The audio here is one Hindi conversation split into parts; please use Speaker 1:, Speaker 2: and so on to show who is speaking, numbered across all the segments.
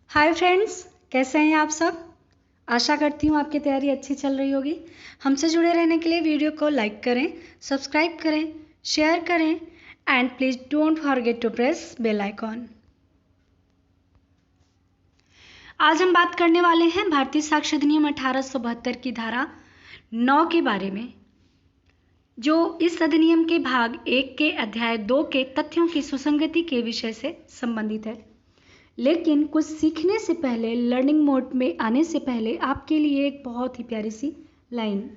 Speaker 1: हाय फ्रेंड्स, कैसे हैं आप सब। आशा करती हूँ आपकी तैयारी अच्छी चल रही होगी। हमसे जुड़े रहने के लिए वीडियो को लाइक करें, सब्सक्राइब करें, शेयर करें and please don't forget to press bell icon. आज हम बात करने वाले हैं भारतीय साक्ष्य अधिनियम 1872 की धारा 9 के बारे में, जो इस अधिनियम के भाग 1 के अध्याय 2 के तथ्यों की सुसंगति के विषय से संबंधित है। लेकिन कुछ सीखने से पहले, लर्निंग मोड में आने से पहले आपके लिए एक बहुत ही प्यारी सी लाइन।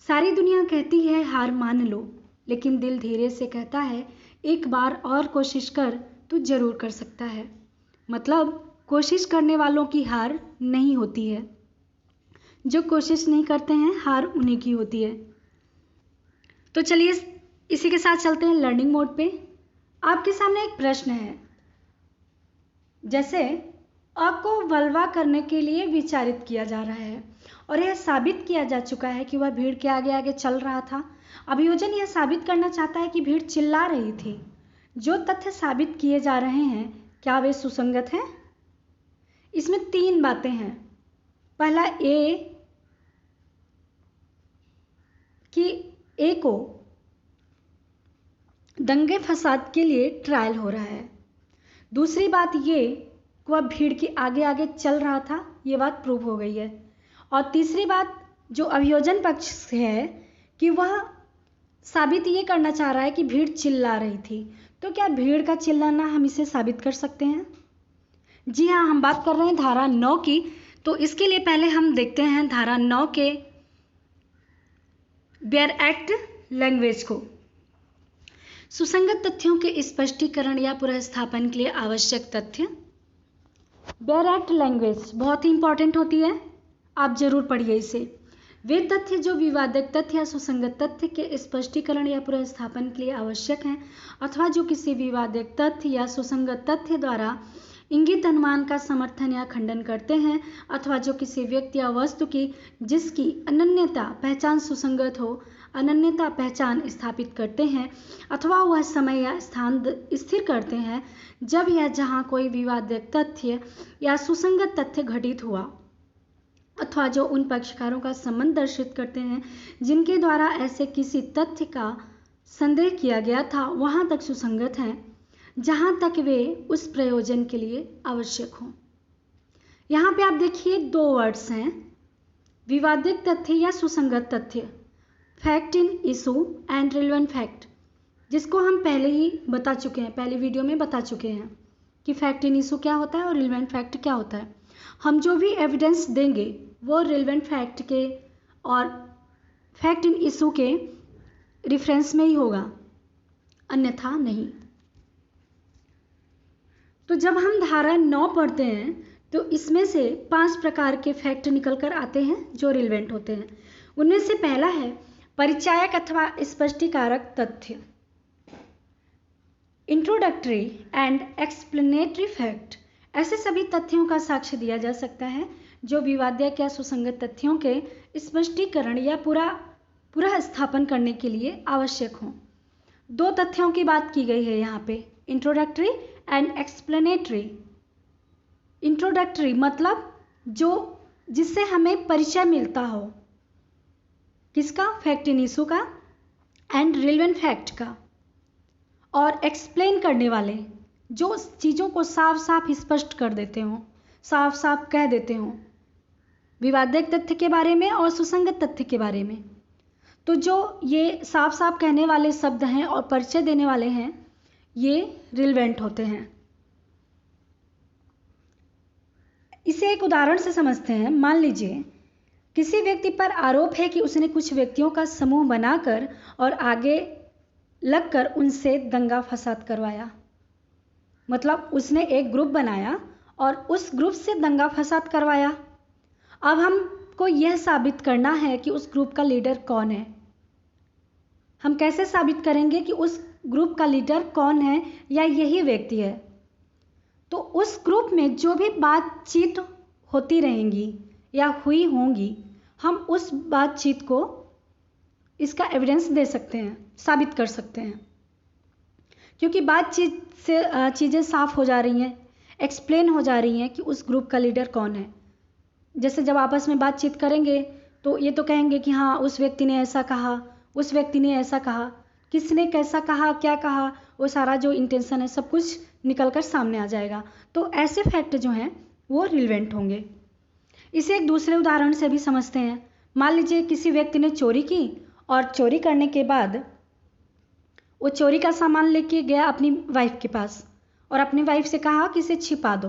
Speaker 1: सारी दुनिया कहती है हार मान लो, लेकिन दिल धीरे से कहता है एक बार और कोशिश कर, तू जरूर कर सकता है। मतलब कोशिश करने वालों की हार नहीं होती है, जो कोशिश नहीं करते हैं हार उन्हीं की होती है। तो चलिए इसी के साथ चलते हैं लर्निंग मोड पे। आपके सामने एक प्रश्न है, जैसे अ को वल्वा करने के लिए विचारित किया जा रहा है और यह साबित किया जा चुका है कि वह भीड़ के आगे आगे चल रहा था। अभियोजन यह साबित करना चाहता है कि भीड़ चिल्ला रही थी। जो तथ्य साबित किए जा रहे हैं, क्या वे सुसंगत हैं? इसमें 3 बातें हैं। पहला, ए को दंगे फसाद के लिए ट्रायल हो रहा है। दूसरी बात ये कि वह भीड़ के आगे आगे चल रहा था, ये बात प्रूव हो गई है। और तीसरी बात जो अभियोजन पक्ष से है कि वह साबित ये करना चाह रहा है कि भीड़ चिल्ला रही थी। तो क्या भीड़ का चिल्लाना हम इसे साबित कर सकते हैं? जी हाँ, हम बात कर रहे हैं धारा 9 की। तो इसके लिए पहले हम देखते हैं धारा 9 के बेयर एक्ट लैंग्वेज को। सुसंगत तथ्यों के स्पष्टीकरण या पुनर्स्थापन के लिए आवश्यक तथ्य। बेयर एक्ट लैंग्वेज बहुत ही इंपॉर्टेंट होती है, आप जरूर पढ़िए इसे। वे तथ्य जो विवादक तथ्य या सुसंगत तथ्य के स्पष्टीकरण या पुनर्स्थापन के लिए आवश्यक हैं, अथवा जो किसी विवादक तथ्य या सुसंगत तथ्य द्वारा इंगित अनुमान का समर्थन या खंडन करते हैं, अथवा जो किसी व्यक्ति या वस्तु की जिसकी अनन्यता पहचान सुसंगत हो, अनन्यता पहचान स्थापित करते हैं, अथवा वह समय या स्थान स्थिर करते हैं जब या जहां कोई विवादक तथ्य या सुसंगत तथ्य घटित हुआ, अथवा जो उन पक्षकारों का संबंध दर्शित करते हैं जिनके द्वारा ऐसे किसी तथ्य का संदेह किया गया था, वहां तक सुसंगत हैं जहां तक वे उस प्रयोजन के लिए आवश्यक हों। यहाँ पे आप देखिए 2 वर्ड्स हैं, विवादित तथ्य या सुसंगत तथ्य, fact in issue and relevant fact, जिसको हम पहले ही बता चुके हैं, पहले वीडियो में बता चुके हैं कि फैक्ट इन इशू क्या होता है और रिलेवेंट फैक्ट क्या होता है। हम जो भी एविडेंस देंगे वो रिलेवेंट फैक्ट के और फैक्ट इन इशू के रिफरेंस में ही होगा, अन्यथा नहीं। तो जब हम धारा 9 पढ़ते हैं तो इसमें से 5 प्रकार के फैक्ट निकल कर आते हैं जो रिलेवेंट होते हैं। उनमें से पहला है परिचायक अथवा स्पष्टीकारक तथ्य, इंट्रोडक्टरी एंड एक्सप्लेनेटरी फैक्ट। ऐसे सभी तथ्यों का साक्ष्य दिया जा सकता है जो विवादक या सुसंगत तथ्यों के स्पष्टीकरण या पूरा स्थापन करने के लिए आवश्यक हों। 2 तथ्यों की बात की गई है यहाँ पे, इंट्रोडक्टरी एंड एक्सप्लेनेटरी। इंट्रोडक्टरी मतलब जिससे हमें परिचय मिलता हो, किसका? फैक्ट इन इशू का एंड रिलेवेंट फैक्ट का। और एक्सप्लेन करने वाले, जो चीज़ों को साफ साफ स्पष्ट कर देते हों, साफ साफ कह देते हों विवादक तथ्य के बारे में और सुसंगत तथ्य के बारे में। तो जो ये साफ साफ कहने वाले शब्द हैं और परिचय देने वाले हैं, ये रिलेवेंट होते हैं। इसे एक उदाहरण से समझते हैं। मान लीजिए किसी व्यक्ति पर आरोप है कि उसने कुछ व्यक्तियों का समूह बनाकर और आगे लगकर उनसे दंगा फसाद करवाया। मतलब उसने एक ग्रुप बनाया और उस ग्रुप से दंगा फसाद करवाया। अब हमको यह साबित करना है कि उस ग्रुप का लीडर कौन है। हम कैसे साबित करेंगे कि उस ग्रुप का लीडर कौन है या यही व्यक्ति है? तो उस ग्रुप में जो भी बातचीत होती रहेंगी या हुई होंगी, हम उस बातचीत को इसका एविडेंस दे सकते हैं, साबित कर सकते हैं, क्योंकि बातचीत से चीज़ें साफ हो जा रही हैं, एक्सप्लेन हो जा रही हैं कि उस ग्रुप का लीडर कौन है। जैसे जब आपस में बातचीत करेंगे तो ये तो कहेंगे कि हाँ उस व्यक्ति ने ऐसा कहा, उस व्यक्ति ने ऐसा कहा, किसने कैसा कहा, क्या कहा, वो सारा जो इंटेंशन है सब कुछ निकल कर सामने आ जाएगा। तो ऐसे फैक्ट जो हैं वो रिलेवेंट होंगे। इसे एक दूसरे उदाहरण से भी समझते हैं। मान लीजिए किसी व्यक्ति ने चोरी की और चोरी करने के बाद वो चोरी का सामान लेके गया अपनी वाइफ के पास और अपनी वाइफ से कहा कि इसे छिपा दो।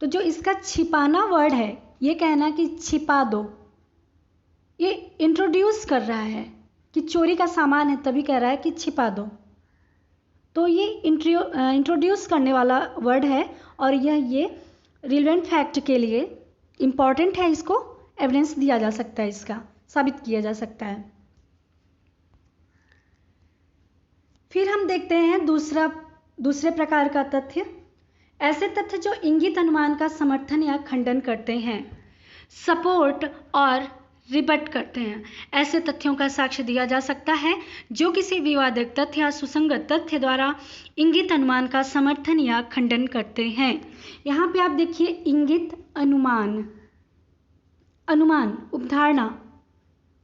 Speaker 1: तो जो इसका छिपाना वर्ड है, ये कहना कि छिपा दो, ये इंट्रोड्यूस कर रहा है कि चोरी का सामान है, तभी कह रहा है कि छिपा दो। तो ये इंट्रोड्यूस करने वाला वर्ड है और ये रिलेवेंट फैक्ट के लिए इम्पॉर्टेंट है। इसको एविडेंस दिया जा सकता है, इसका साबित किया जा सकता है। फिर हम देखते हैं दूसरे प्रकार का तथ्य, ऐसे तथ्य जो इंगित अनुमान का समर्थन या खंडन करते हैं, सपोर्ट और रिबट करते हैं। ऐसे तथ्यों का साक्ष्य दिया जा सकता है जो किसी विवादित तथ्य या सुसंगत तथ्य द्वारा इंगित अनुमान का समर्थन या खंडन करते हैं। यहाँ पे आप देखिए इंगित अनुमान, अनुमान उपधारणा,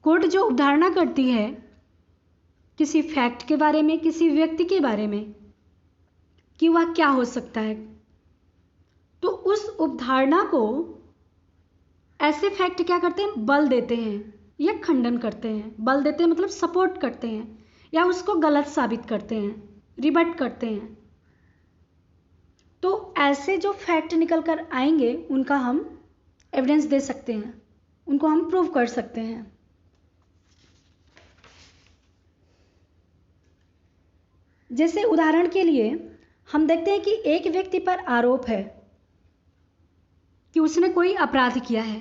Speaker 1: कोर्ट जो उपधारणा करती है किसी फैक्ट के बारे में, किसी व्यक्ति के बारे में कि वह क्या हो सकता है, तो उस उपधारणा को ऐसे फैक्ट क्या करते हैं, बल देते हैं या खंडन करते हैं। बल देते हैं मतलब सपोर्ट करते हैं या उसको गलत साबित करते हैं, रिबट करते हैं। तो ऐसे जो फैक्ट निकल कर आएंगे उनका हम एविडेंस दे सकते हैं, उनको हम प्रूव कर सकते हैं। जैसे उदाहरण के लिए हम देखते हैं कि एक व्यक्ति पर आरोप है कि उसने कोई अपराध किया है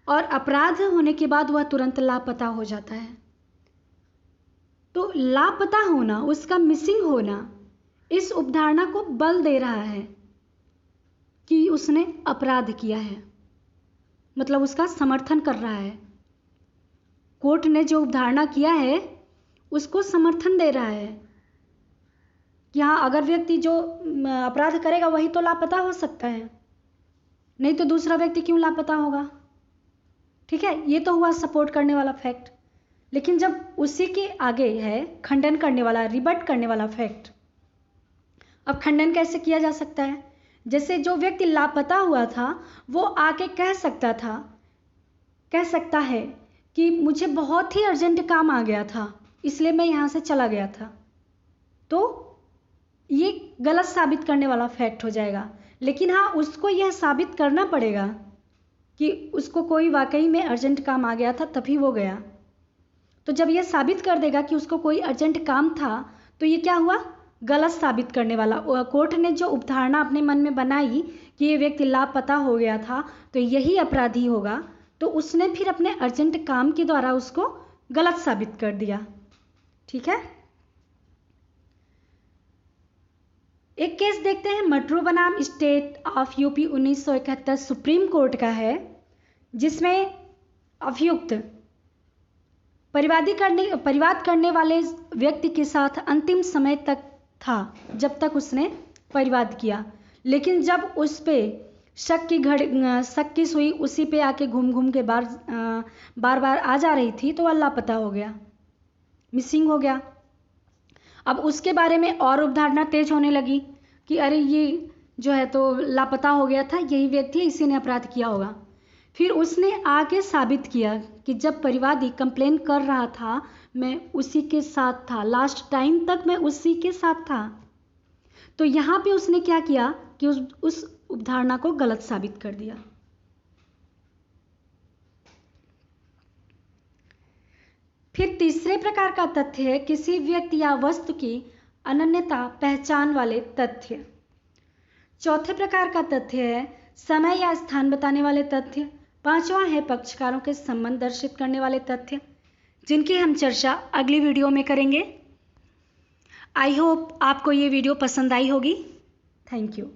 Speaker 1: और अपराध होने के बाद वह तुरंत लापता हो जाता है। तो लापता होना, उसका मिसिंग होना, इस उपधारणा को बल दे रहा है कि उसने अपराध किया है, मतलब उसका समर्थन कर रहा है। कोर्ट ने जो उपधारणा किया है उसको समर्थन दे रहा है कि हाँ अगर व्यक्ति जो अपराध करेगा वही तो लापता हो सकता है, नहीं तो दूसरा व्यक्ति क्यों लापता होगा। ठीक है, ये तो हुआ सपोर्ट करने वाला फैक्ट। लेकिन जब उसी के आगे है खंडन करने वाला, रिबट करने वाला फैक्ट, अब खंडन कैसे किया जा सकता है? जैसे जो व्यक्ति लापता हुआ था वो आके कह सकता है कि मुझे बहुत ही अर्जेंट काम आ गया था इसलिए मैं यहाँ से चला गया था। तो ये गलत साबित करने वाला फैक्ट हो जाएगा। लेकिन हाँ उसको यह साबित करना पड़ेगा कि उसको कोई वाकई में अर्जेंट काम आ गया था तभी वो गया। तो जब यह साबित कर देगा कि उसको कोई अर्जेंट काम था तो ये क्या हुआ, गलत साबित करने वाला। कोर्ट ने जो उपधारणा अपने मन में बनाई कि ये व्यक्ति लापता हो गया था तो यही अपराधी होगा, तो उसने फिर अपने अर्जेंट काम के द्वारा उसको गलत साबित कर दिया। ठीक है, एक केस देखते हैं। मटरू बनाम state of UP 1971 supreme court का है, जिसमें अभियुक्त परिवाद करने वाले व्यक्ति के साथ अंतिम समय तक था जब तक उसने परिवाद किया, लेकिन जब उस पे शक की सुई उसी पे आके घूम के बार बार आ जा रही थी तो वह लापता हो गया, मिसिंग हो गया। अब उसके बारे में और उपधारणा तेज होने लगी कि अरे ये जो है तो लापता हो गया था, यही व्यक्ति है, इसी ने अपराध किया होगा। फिर उसने आके साबित किया कि जब परिवादी कंप्लेन कर रहा था मैं उसी के साथ था, लास्ट टाइम तक मैं उसी के साथ था। तो यहाँ पे उसने क्या किया कि उस उपधारणा को गलत साबित कर दिया। फिर तीसरे प्रकार का तथ्य है किसी व्यक्ति या वस्तु की अनन्यता पहचान वाले तथ्य। चौथे प्रकार का तथ्य है समय या स्थान बताने वाले तथ्य। पांचवा है पक्षकारों के संबंध दर्शित करने वाले तथ्य, जिनकी हम चर्चा अगली वीडियो में करेंगे। आई होप आपको ये वीडियो पसंद आई होगी। Thank you.